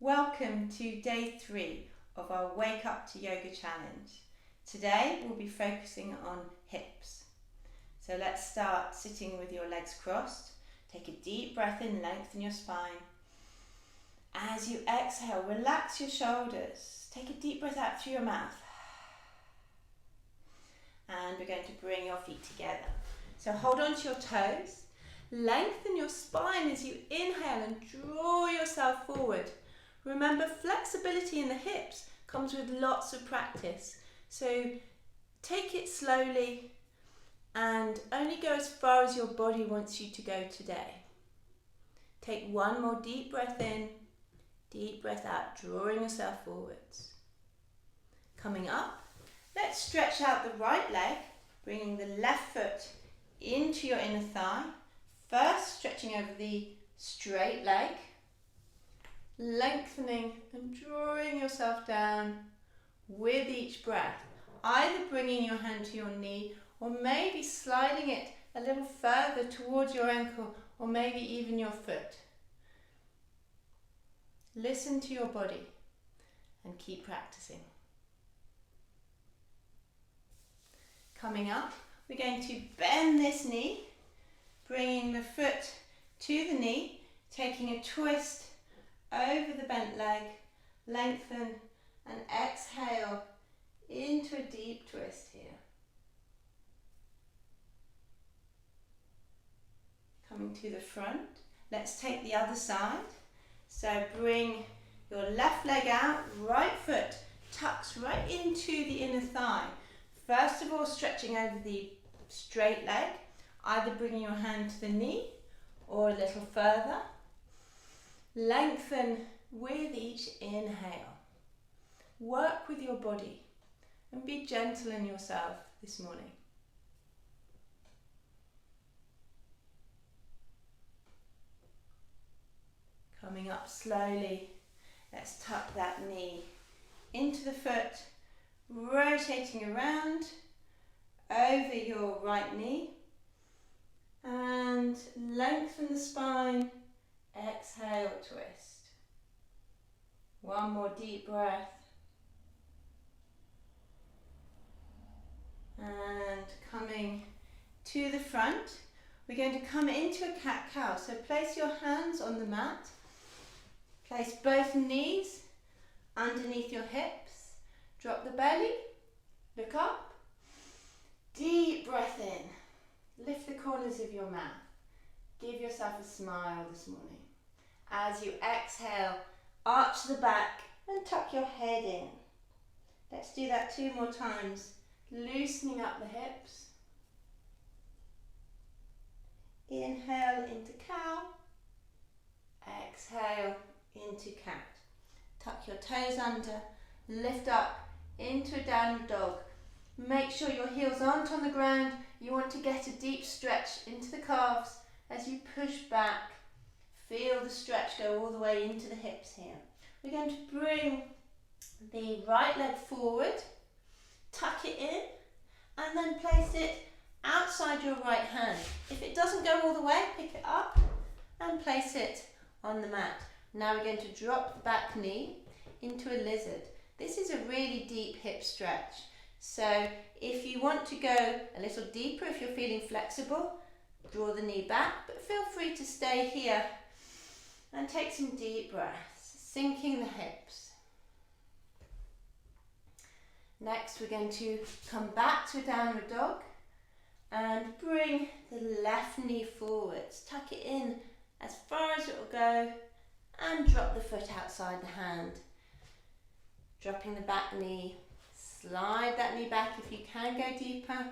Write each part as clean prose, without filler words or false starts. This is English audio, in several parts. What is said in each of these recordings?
Welcome to day 3 of our Wake Up to Yoga challenge. Today we'll be focusing on hips. So let's start sitting with your legs crossed. Take a deep breath in, lengthen your spine. As you exhale, relax your shoulders. Take a deep breath out through your mouth. And we're going to bring your feet together. So hold on to your toes. Lengthen your spine as you inhale and draw yourself forward. Remember, flexibility in the hips comes with lots of practice. So take it slowly and only go as far as your body wants you to go today. Take one more deep breath in, deep breath out, drawing yourself forwards. Coming up, let's stretch out the right leg, bringing the left foot into your inner thigh. First, stretching over the straight leg, lengthening and drawing yourself down with each breath, either bringing your hand to your knee or maybe sliding it a little further towards your ankle or maybe even your foot. Listen to your body and keep practicing. Coming up, we're going to bend this knee, bringing the foot to the knee, taking a twist over the bent leg, lengthen and exhale into a deep twist here. Coming to the front, let's take the other side. So bring your left leg out, right foot tucks right into the inner thigh. First of all, stretching over the straight leg, either bringing your hand to the knee or a little further. Lengthen with each inhale. Work with your body and be gentle in yourself this morning. Coming up slowly, let's tuck that knee into the foot, rotating around over your right knee and lengthen the spine. Exhale, twist. One more deep breath. And coming to the front, we're going to come into a cat-cow. So place your hands on the mat. Place both knees underneath your hips. Drop the belly. Look up. Deep breath in. Lift the corners of your mouth. Give yourself a smile this morning. As you exhale, arch the back and tuck your head in. Let's do that 2 more times, loosening up the hips. Inhale into cow. Exhale into cat. Tuck your toes under, lift up into a downward dog. Make sure your heels aren't on the ground. You want to get a deep stretch into the calves as you push back. Feel the stretch go all the way into the hips here. We're going to bring the right leg forward, tuck it in, and then place it outside your right hand. If it doesn't go all the way, pick it up and place it on the mat. Now we're going to drop the back knee into a lizard. This is a really deep hip stretch. So if you want to go a little deeper, if you're feeling flexible, draw the knee back, but feel free to stay here and take some deep breaths, sinking the hips. Next, we're going to come back to a downward dog and bring the left knee forwards. Tuck it in as far as it will go and drop the foot outside the hand. Dropping the back knee, slide that knee back if you can go deeper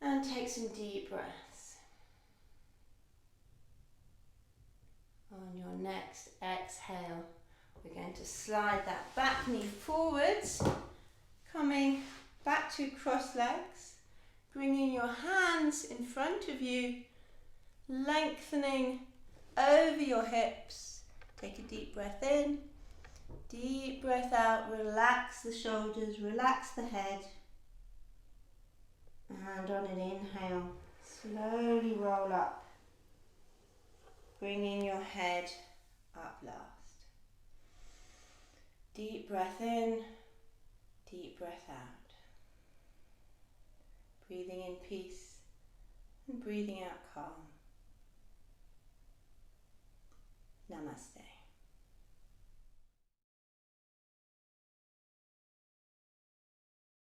and take some deep breaths. On your next exhale, we're going to slide that back knee forwards, coming back to cross legs, bringing your hands in front of you, lengthening over your hips. Take a deep breath in, deep breath out, relax the shoulders, relax the head. And on an inhale, slowly roll up. Bringing your head up last. Deep breath in, deep breath out. Breathing in peace and breathing out calm. Namaste.